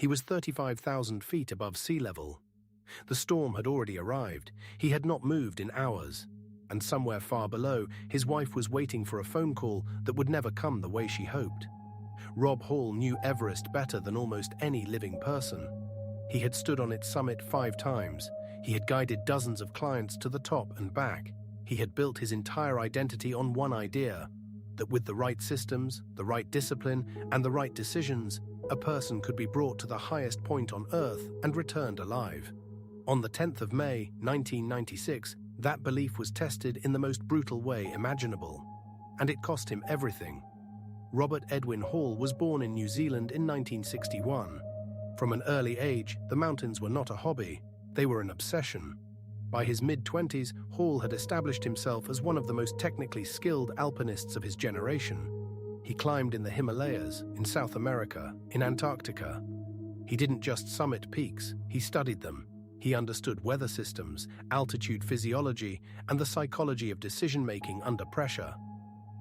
He was 35,000 feet above sea level. The storm had already arrived. He had not moved in hours. And somewhere far below, his wife was waiting for a phone call that would never come the way she hoped. Rob Hall knew Everest better than almost any living person. He had stood on its summit 5 times. He had guided dozens of clients to the top and back. He had built his entire identity on one idea, that with the right systems, the right discipline, and the right decisions, a person could be brought to the highest point on Earth and returned alive. On the 10th of May, 1996, that belief was tested in the most brutal way imaginable. And it cost him everything. Robert Edwin Hall was born in New Zealand in 1961. From an early age, the mountains were not a hobby, they were an obsession. By his mid-20s, Hall had established himself as one of the most technically skilled alpinists of his generation. He climbed in the Himalayas, in South America, in Antarctica. He didn't just summit peaks, he studied them. He understood weather systems, altitude physiology, and the psychology of decision-making under pressure.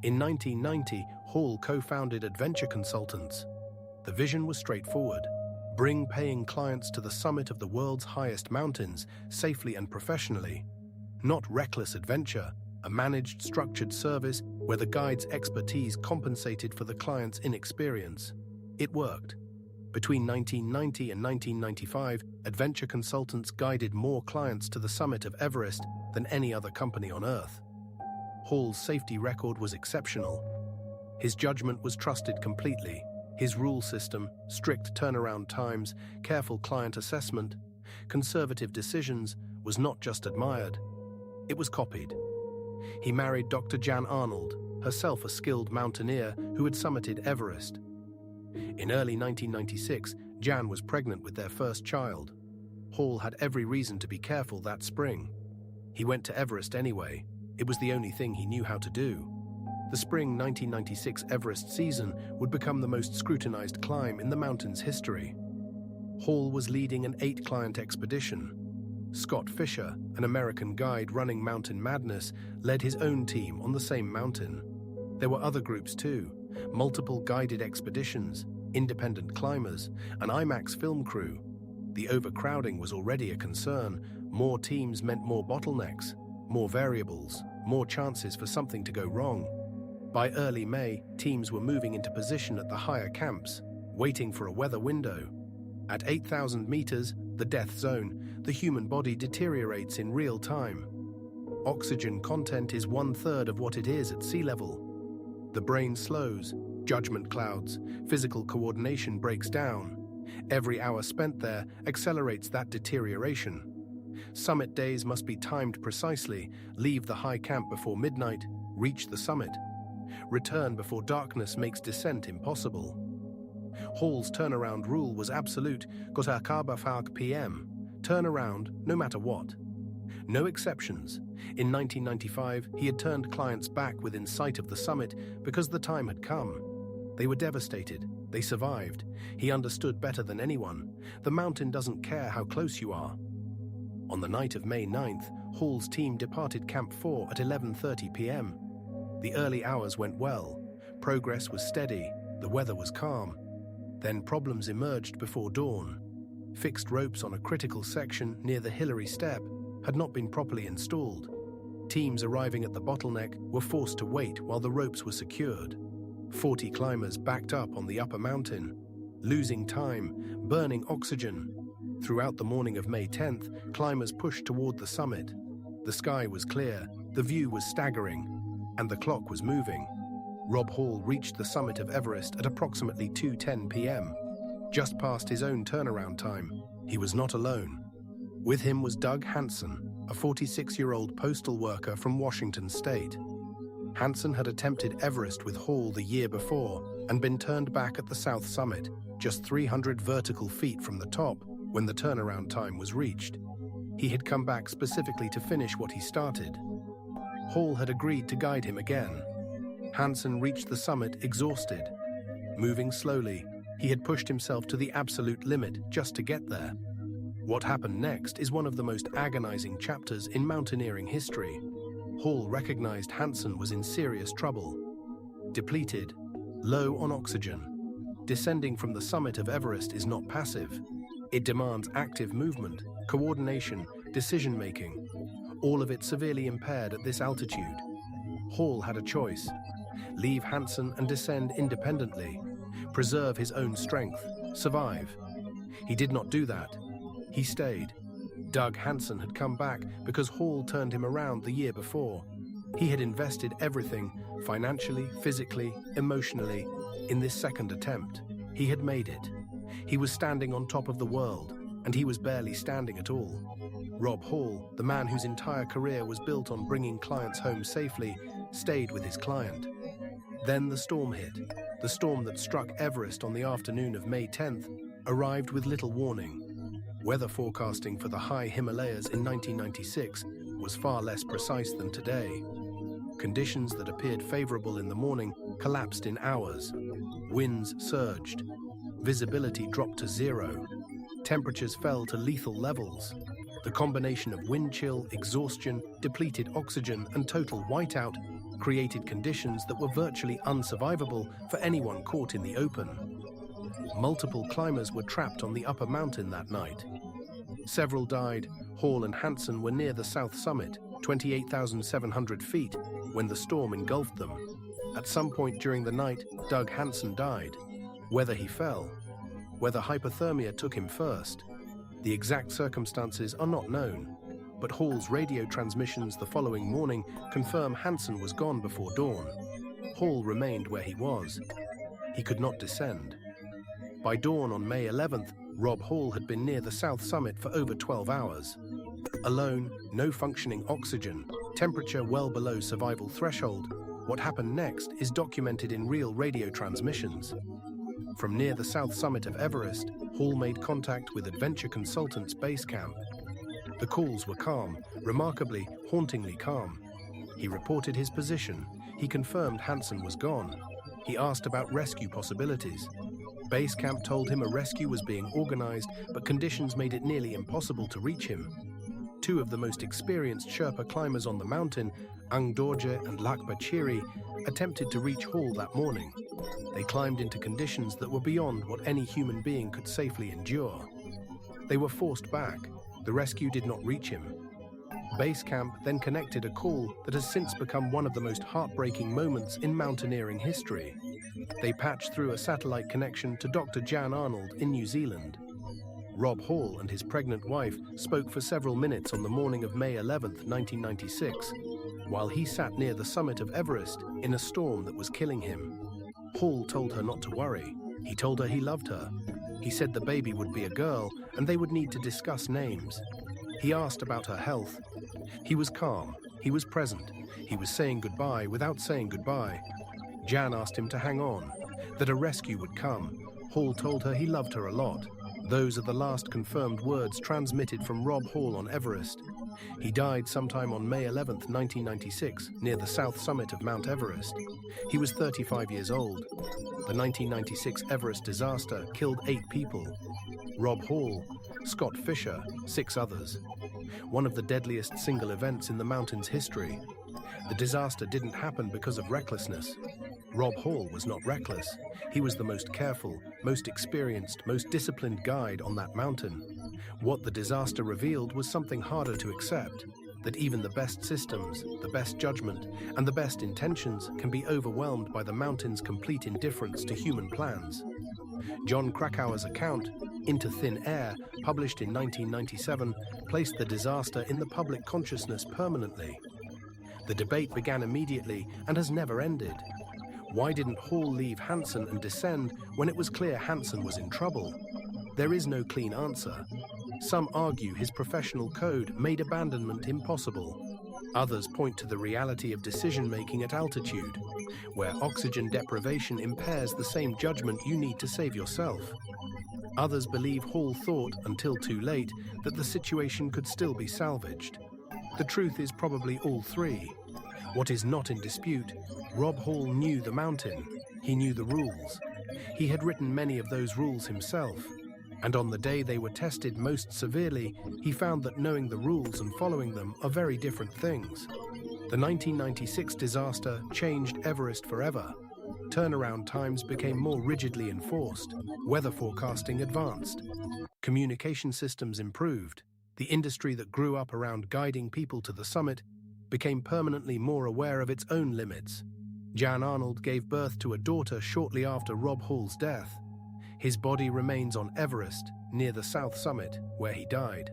In 1990, Hall co-founded Adventure Consultants. The vision was straightforward. Bring paying clients to the summit of the world's highest mountains, safely and professionally. Not reckless adventure, a managed, structured service where the guide's expertise compensated for the client's inexperience. It worked. Between 1990 and 1995, Adventure Consultants guided more clients to the summit of Everest than any other company on Earth. Hall's safety record was exceptional. His judgment was trusted completely. His rule system, strict turnaround times, careful client assessment, conservative decisions was not just admired, it was copied. He married Dr. Jan Arnold, herself a skilled mountaineer who had summited Everest. In early 1996, Jan was pregnant with their first child. Hall had every reason to be careful that spring. He went to Everest anyway. It was the only thing he knew how to do. The spring 1996 Everest season would become the most scrutinized climb in the mountain's history. Hall was leading an 8-client expedition. Scott Fisher, an American guide running Mountain Madness, led his own team on the same mountain. There were other groups too, multiple guided expeditions, independent climbers, an IMAX film crew. The overcrowding was already a concern. More teams meant more bottlenecks, more variables, more chances for something to go wrong. By early May, teams were moving into position at the higher camps, waiting for a weather window. At 8,000 meters, the death zone, the human body deteriorates in real time. Oxygen content is 1/3 of what it is at sea level. The brain slows, judgment clouds, physical coordination breaks down. Every hour spent there accelerates that deterioration. Summit days must be timed precisely, leave the high camp before midnight, reach the summit. Return before darkness makes descent impossible. Hall's turnaround rule was absolute, kota karbafalk PM. Turn around no matter what. No exceptions. In 1995, he had turned clients back within sight of the summit because the time had come. They were devastated. They survived. He understood better than anyone. The mountain doesn't care how close you are. On the night of May 9th, Hall's team departed Camp 4 at 11:30 p.m. The early hours went well. Progress was steady. The weather was calm. Then problems emerged before dawn. Fixed ropes on a critical section near the Hillary Step had not been properly installed. Teams arriving at the bottleneck were forced to wait while the ropes were secured. 40 climbers backed up on the upper mountain, losing time, burning oxygen. Throughout the morning of May 10th, climbers pushed toward the summit. The sky was clear, the view was staggering, and the clock was moving. Rob Hall reached the summit of Everest at approximately 2:10 p.m., just past his own turnaround time. He was not alone. With him was Doug Hansen, a 46-year-old postal worker from Washington State. Hansen had attempted Everest with Hall the year before and been turned back at the south summit, just 300 vertical feet from the top, when the turnaround time was reached. He had come back specifically to finish what he started. Hall had agreed to guide him again. Hansen reached the summit exhausted. Moving slowly, he had pushed himself to the absolute limit just to get there. What happened next is one of the most agonizing chapters in mountaineering history. Hall recognized Hansen was in serious trouble. Depleted, low on oxygen. descending from the summit of Everest is not passive. It demands active movement, coordination, decision-making, all of it severely impaired at this altitude. Hall had a choice: leave Hansen and descend independently, preserve his own strength, survive. He did not do that. He stayed. Doug Hansen had come back because Hall turned him around the year before. He had invested everything, financially, physically, emotionally, in this second attempt. He had made it. He was standing on top of the world, and he was barely standing at all. Rob Hall, the man whose entire career was built on bringing clients home safely, stayed with his client. Then the storm hit. The storm that struck Everest on the afternoon of May 10th arrived with little warning. Weather forecasting for the high Himalayas in 1996 was far less precise than today. Conditions that appeared favorable in the morning collapsed in hours. Winds surged. Visibility dropped to zero. Temperatures fell to lethal levels. The combination of wind chill, exhaustion, depleted oxygen, and total whiteout created conditions that were virtually unsurvivable for anyone caught in the open. Multiple climbers were trapped on the upper mountain that night. Several died. Hall and Hansen were near the south summit, 28,700 feet, when the storm engulfed them. At some point during the night, Doug Hansen died. Whether he fell, whether hypothermia took him first, the exact circumstances are not known, but Hall's radio transmissions the following morning confirm Hansen was gone before dawn. Hall remained where he was. He could not descend. By dawn on May 11th, Rob Hall had been near the south summit for over 12 hours. Alone, no functioning oxygen, temperature well below survival threshold, what happened next is documented in real radio transmissions. From near the south summit of Everest, Hall made contact with Adventure Consultants Base Camp. The calls were calm, remarkably, hauntingly calm. He reported his position. He confirmed Hansen was gone. He asked about rescue possibilities. Base Camp told him a rescue was being organized, but conditions made it nearly impossible to reach him. Two of the most experienced Sherpa climbers on the mountain, Ang Dorje and Lakpa Chiri, attempted to reach Hall that morning. They climbed into conditions that were beyond what any human being could safely endure. They were forced back. The rescue did not reach him. Base Camp then connected a call that has since become one of the most heartbreaking moments in mountaineering history. They patched through a satellite connection to Dr. Jan Arnold in New Zealand. Rob Hall and his pregnant wife spoke for several minutes on the morning of May 11, 1996, while he sat near the summit of Everest in a storm that was killing him. Hall told her not to worry. He told her he loved her. He said the baby would be a girl and they would need to discuss names. He asked about her health. He was calm. He was present. He was saying goodbye without saying goodbye. Jan asked him to hang on, that a rescue would come. Hall told her he loved her a lot. Those are the last confirmed words transmitted from Rob Hall on Everest. He died sometime on May 11, 1996, near the south summit of Mount Everest. He was 35 years old. The 1996 Everest disaster killed 8 people. Rob Hall, Scott Fisher, 6 others. One of the deadliest single events in the mountain's history. The disaster didn't happen because of recklessness. Rob Hall was not reckless. He was the most careful, most experienced, most disciplined guide on that mountain. What the disaster revealed was something harder to accept, that even the best systems, the best judgment, and the best intentions can be overwhelmed by the mountain's complete indifference to human plans. John Krakauer's account, Into Thin Air, published in 1997, placed the disaster in the public consciousness permanently. The debate began immediately and has never ended. Why didn't Hall leave Hansen and descend when it was clear Hansen was in trouble? There is no clean answer. Some argue his professional code made abandonment impossible. Others point to the reality of decision-making at altitude, where oxygen deprivation impairs the same judgment you need to save yourself. Others believe Hall thought, until too late, that the situation could still be salvaged. The truth is probably all three. What is not in dispute, Rob Hall knew the mountain. He knew the rules. He had written many of those rules himself. And on the day they were tested most severely, he found that knowing the rules and following them are very different things. The 1996 disaster changed Everest forever. turnaround times became more rigidly enforced, weather forecasting advanced, communication systems improved, the industry that grew up around guiding people to the summit became permanently more aware of its own limits. Jan Arnold gave birth to a daughter shortly after Rob Hall's death. His body remains on Everest, near the south summit, where he died.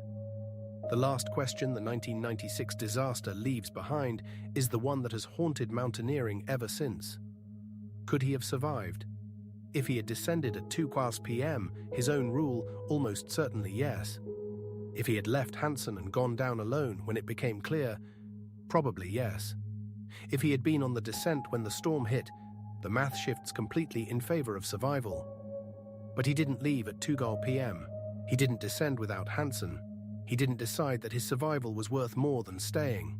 The last question the 1996 disaster leaves behind is the one that has haunted mountaineering ever since. Could he have survived? If he had descended at 2 p.m., his own rule, almost certainly yes. If he had left Hansen and gone down alone when it became clear, probably yes. If he had been on the descent when the storm hit, the math shifts completely in favor of survival. But he didn't leave at 2 p.m. He didn't descend without Hansen. He didn't decide that his survival was worth more than staying.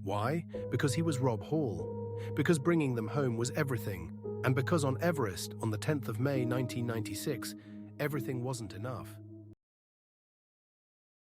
Why? Because he was Rob Hall. Because bringing them home was everything. And because on Everest, on the 10th of May 1996, everything wasn't enough.